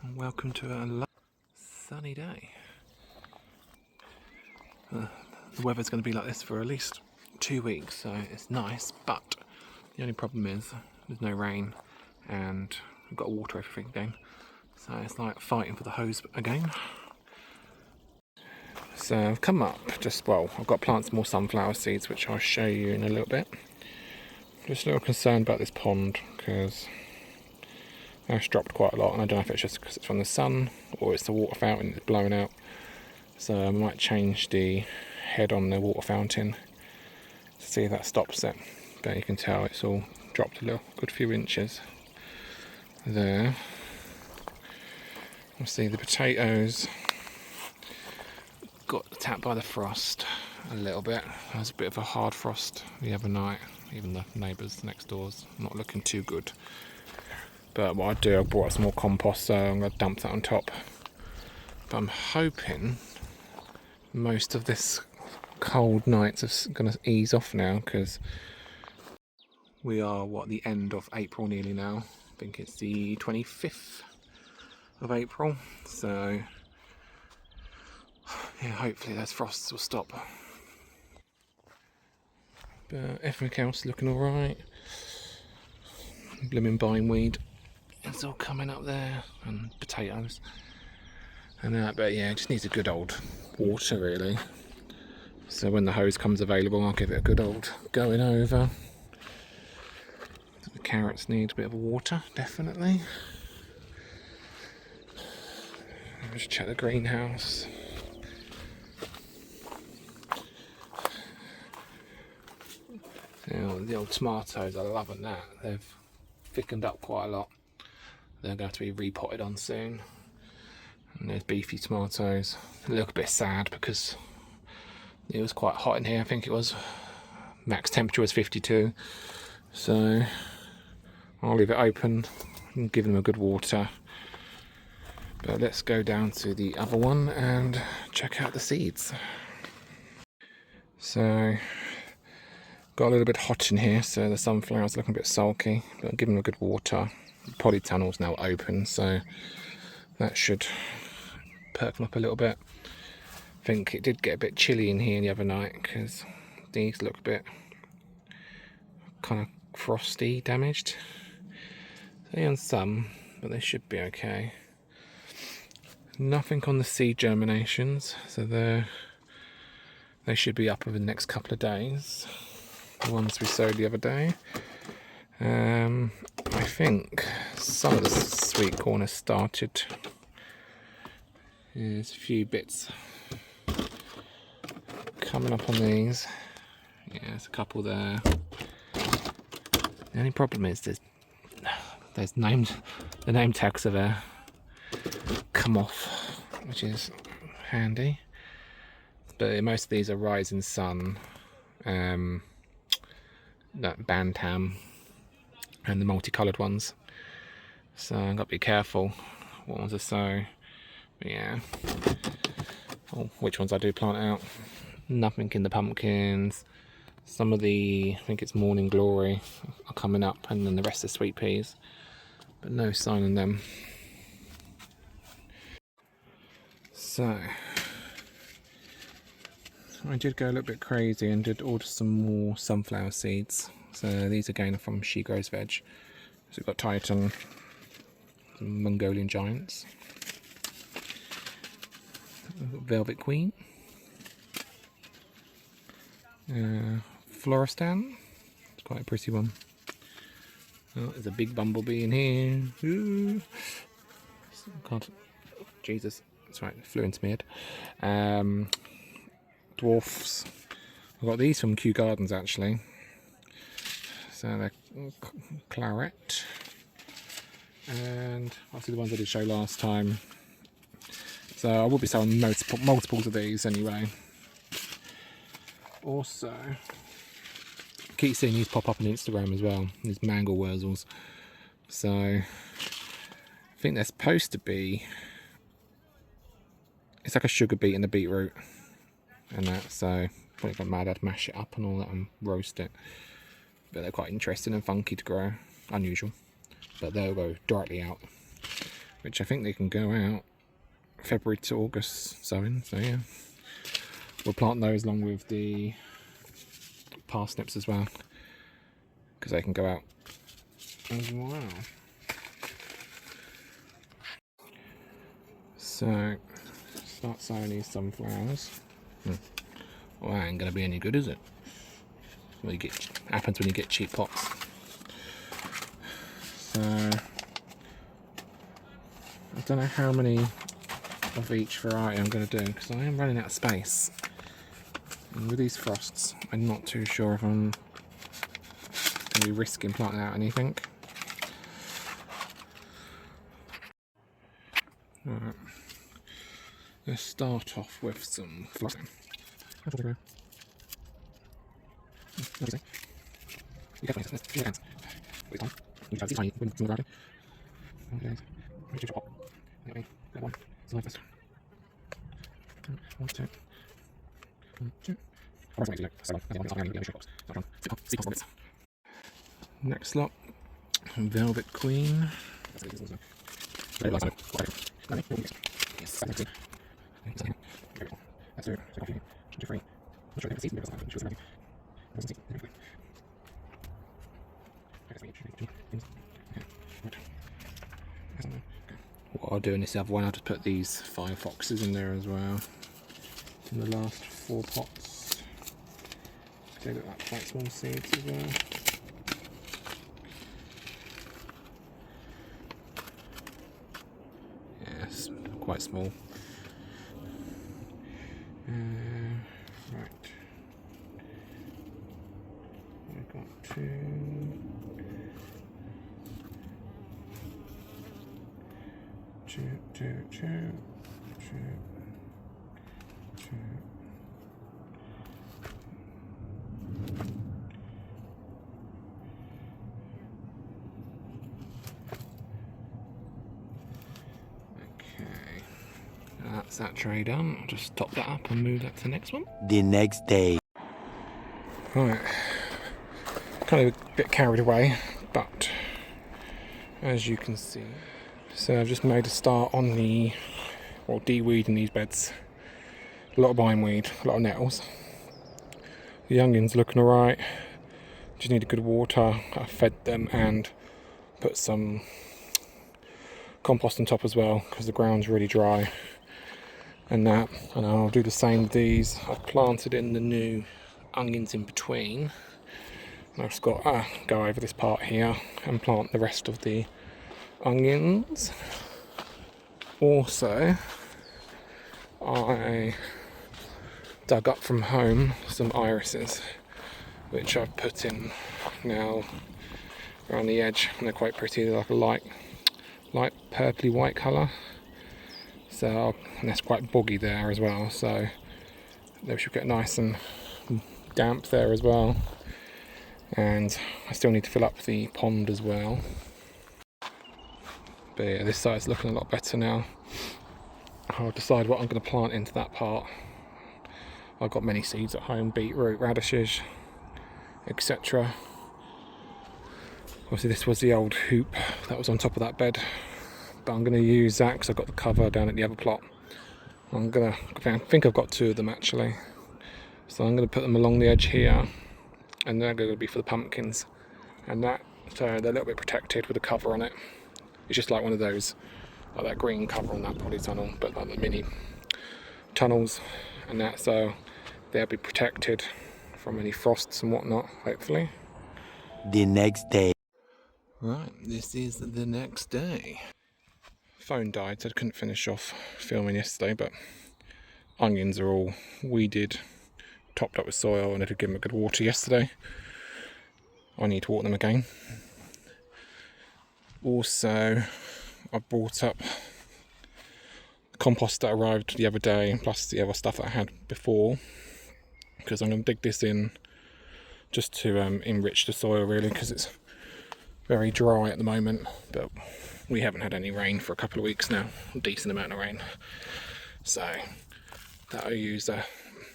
and welcome to a sunny day. The weather's going to be like this for at least 2 weeks, so it's nice, but the only problem is there's no rain and we've got to water everything again, so it's like fighting for the hose again. So I've come up, I've got to plant some more sunflower seeds, which I'll show you in a little bit. Just a little concerned about this pond because it's dropped quite a lot, and I don't know if it's just because it's from the sun or it's the water fountain that's blowing out. So I might change the head on the water fountain to see if that stops it. But you can tell it's all dropped a good few inches there. We'll see the potatoes got tapped by the frost a little bit. There was a bit of a hard frost the other night. Even the neighbours next door's not looking too good. But what I do, I brought some more compost, so I'm going to dump that on top. But I'm hoping most of this cold nights are going to ease off now, because we are, the end of April nearly now. I think it's the 25th of April. So, yeah, hopefully those frosts will stop. But everything else looking alright. Blooming bindweed, it's all coming up there, and potatoes. And that, but yeah, it just needs a good old water really. So when the hose comes available, I'll give it a good old going over. The carrots need a bit of water, definitely. Let's check the greenhouse. The old tomatoes, I'm loving that. They've thickened up quite a lot. They're going to be repotted on soon. And there's beefy tomatoes. They look a bit sad because it was quite hot in here. I think it was max temperature was 52. So I'll leave it open and give them a good water. But let's go down to the other one and check out the seeds. So got a little bit hot in here, so the sunflower's looking a bit sulky, but I'll give them a good water. The polytunnel's now open, so that should perk them up a little bit. I think it did get a bit chilly in here the other night because these look a bit kind of frosty, damaged. So on some, but they should be okay. Nothing on the seed germinations, so they should be up over the next couple of days. The ones we sowed the other day. I think some of the sweet corn has started. There's a few bits coming up on these. Yeah, there's a couple there. The only problem is the name tags are there. Come off, which is handy. But most of these are Rising Sun, that Bantam, and the multicoloured ones. So I've got to be careful what ones I sow. But yeah. Which ones I do plant out. Nothing in the pumpkins. Some of the, I think it's Morning Glory, are coming up, and then the rest are sweet peas. But no sign on them. So I did go a little bit crazy and did order some more sunflower seeds. So these again are from She Grows Veg. So we've got Titan, some Mongolian Giants, Velvet Queen, Floristan, it's quite a pretty one. Oh, there's a big bumblebee in here. Ooh. God, Jesus, that's right, it flew into my head. Dwarfs. I've got these from Kew Gardens actually. So they're claret. And obviously the ones I did show last time. So I will be selling multiples of these anyway. Also, I keep seeing these pop up on Instagram as well. These mango wurzels. So I think they're supposed to be, it's like a sugar beet and a beetroot and that, so when it got mad I'd mash it up and all that and roast it. But they're quite interesting and funky to grow, unusual, but they'll go directly out. which I think they can go out February to August sowing, so yeah. We'll plant those along with the parsnips as well, because they can go out as well. So, start sowing these sunflowers. Well, that ain't gonna be any good, is it? Well, happens when you get cheap pots. So, I don't know how many of each variety I'm gonna do, because I am running out of space. And with these frosts, I'm not too sure if I'm gonna be risking planting out anything. Alright. Let's start off with some flossing. How should I go? You definitely have to hands. Wait, time. You try to see tiny when it's okay. Okay. Reach your hop. Anyway, that one. So like this. 1, 2. 1, 2. I was waiting like 7. I think I'm going to show box. That one. 6 bits. Next lot. Velvet Queen. Very nice. Yes. That's it. That's it. So coffee. Should do free. I'm sure they have a season because she was ready. Doesn't see. What I'll do in this other one, I'll just put these 5 foxes in there as well. In the last 4 pots. They look like quite small seeds as well. Yes, quite small. Right. I've got 2. 2, 2, 2, 2, 2. Okay, that's that tray done. I'll just top that up and move that to the next one. The next day. Right, kind of a bit carried away, but as you can see, so I've just made a start on the, well, de-weeding these beds. A lot of bindweed, a lot of nettles. The onions looking alright, just need a good water. I fed them and put some compost on top as well, because the ground's really dry. And I'll do the same with these. I've planted in the new onions in between. And I've just got to go over this part here and plant the rest of the onions. Also, I dug up from home some irises, which I've put in now around the edge, and they're quite pretty. They're like a light purpley white colour. So, and that's quite boggy there as well, so they should get nice and damp there as well. And I still need to fill up the pond as well. But yeah, this side's looking a lot better now. I'll decide what I'm going to plant into that part. I've got many seeds at home, beetroot, radishes, etc. Obviously this was the old hoop that was on top of that bed, but I'm going to use that because I've got the cover down at the other plot. I think I've got 2 of them actually. So I'm going to put them along the edge here, and they're going to be for the pumpkins. And that, so they're a little bit protected with a cover on it. It's just like one of those, like that green cover on that polytunnel, but like the mini tunnels and that, so they'll be protected from any frosts and whatnot, hopefully. The next day. Right, this is the next day. Phone died, so I couldn't finish off filming yesterday, but onions are all weeded, topped up with soil, and I did give them a good water yesterday. I need to water them again. Also, I brought up compost that arrived the other day, plus the other stuff that I had before, because I'm going to dig this in just to enrich the soil really, because it's very dry at the moment, but we haven't had any rain for a couple of weeks now, a decent amount of rain, so that'll use a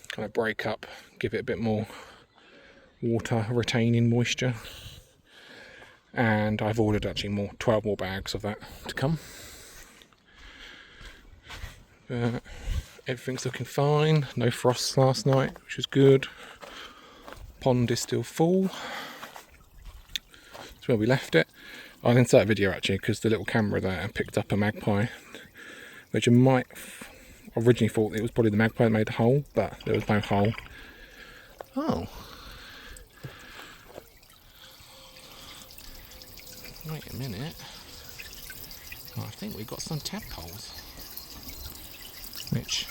kind of break up, give it a bit more water retaining moisture. And I've ordered actually 12 more bags of that to come. But everything's looking fine. No frost last night, which is good. Pond is still full. That's where we left it. I'll insert a video actually, because the little camera there picked up a magpie, which I might originally thought it was probably the magpie that made the hole, but there was no hole. Oh. Wait a minute. Oh, I think we've got some tadpoles. Which,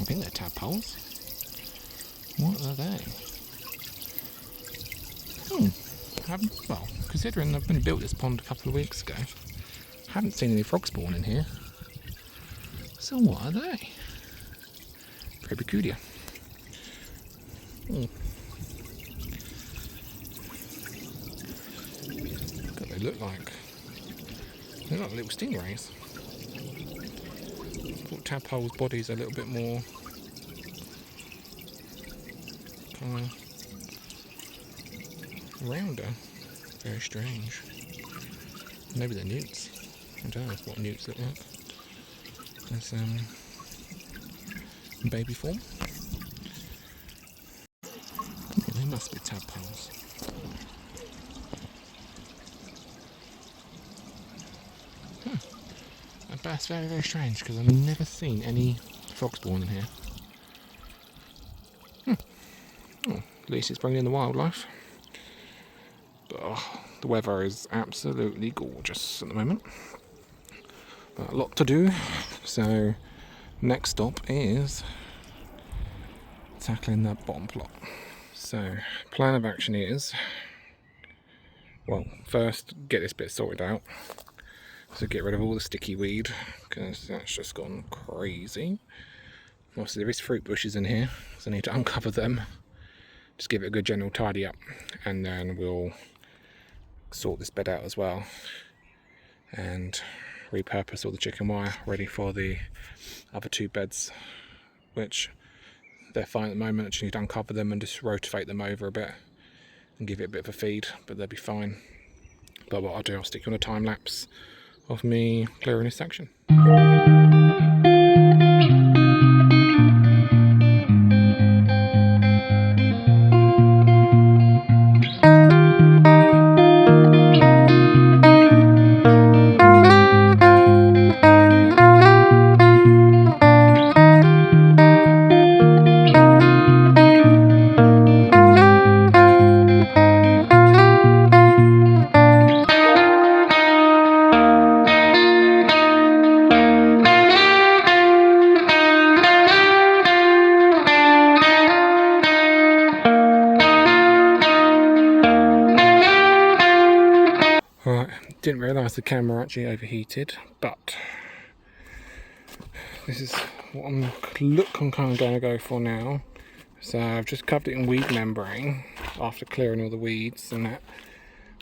I think they're tadpoles. What are they? Well, considering I've only built this pond a couple of weeks ago, I haven't seen any frog spawn in here. So what are they? Very peculiar. What do they look like? They look like little stingrays. I thought tadpoles' bodies are a little bit more kind of rounder. Very strange. Maybe they're newts. I don't know what newts look like. There's baby form. Yeah, they must be tadpoles. But that's very, very strange because I've never seen any frog spawn in here. Oh, at least it's bringing in the wildlife. But the weather is absolutely gorgeous at the moment. But a lot to do. So next stop is tackling that bottom plot. So plan of action is, well, first get this bit sorted out. So get rid of all the sticky weed because that's just gone crazy. Also there is fruit bushes in here, so I need to uncover them. Just give it a good general tidy up, and then we'll sort this bed out as well and repurpose all the chicken wire ready for the other two beds, which they're fine at the moment. I just need to uncover them and just rotate them over a bit and give it a bit of a feed, but they'll be fine. But what I'll do, I'll stick you on a time lapse of me clearing this section. Right, didn't realise the camera actually overheated, but this is what I'm kind of going to go for now. So I've just covered it in weed membrane after clearing all the weeds and that.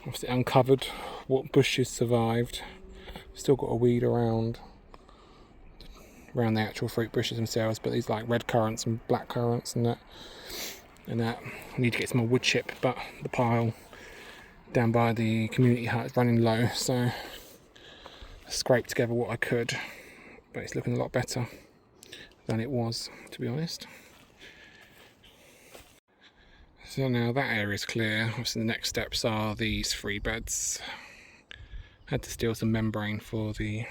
Obviously uncovered what bushes survived. Still got a weed around the actual fruit bushes themselves, but these like red currants and black currants and that. I need to get some more wood chip, but the pile down by the community hut is running low, so I scraped together what I could, but it's looking a lot better than it was, to be honest. So now that area is clear. Obviously the next steps are these 3 beds. Had to steal some membrane for the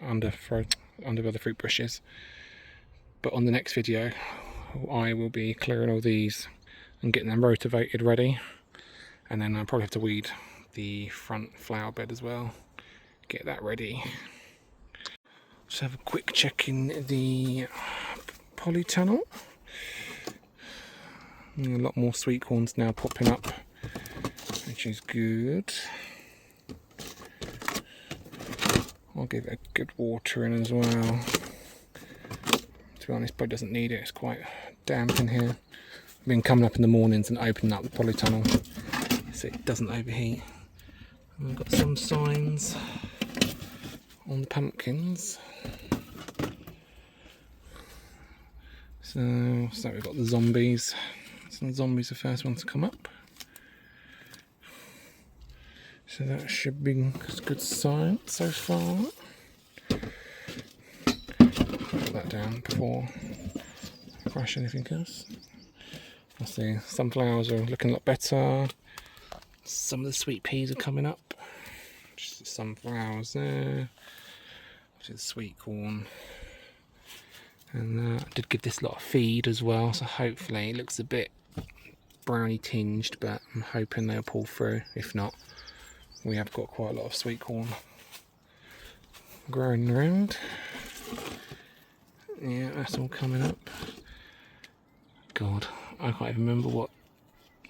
under the fruit bushes, but on the next video I will be clearing all these and getting them rotivated ready. And then I'll probably have to weed the front flower bed as well, get that ready. Just have a quick check in the polytunnel. A lot more sweet corns now popping up, which is good. I'll give it a good watering as well. To be honest, probably doesn't need it, it's quite damp in here. I've been coming up in the mornings and opening up the polytunnel so it doesn't overheat. And we've got some signs on the pumpkins. So we've got the zombies. Some zombies are the first ones to come up. So that should be a good sign so far. down before I crush anything else. I see sunflowers are looking a lot better. Some of the sweet peas are coming up. Just the sunflowers there. Which is sweet corn. And I did give this lot of feed as well, so hopefully it looks a bit browny tinged, but I'm hoping they'll pull through. If not, we have got quite a lot of sweet corn growing around. Yeah, that's all coming up. God, I can't even remember what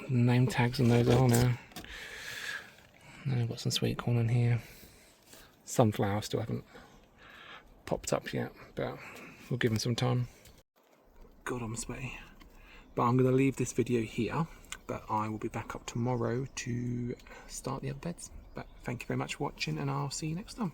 name tags on those are now. No, I've got some sweet corn in here. Sunflower still haven't popped up yet, but we'll give them some time. God, I'm sweaty. But I'm going to leave this video here, but I will be back up tomorrow to start the other beds. But thank you very much for watching, and I'll see you next time.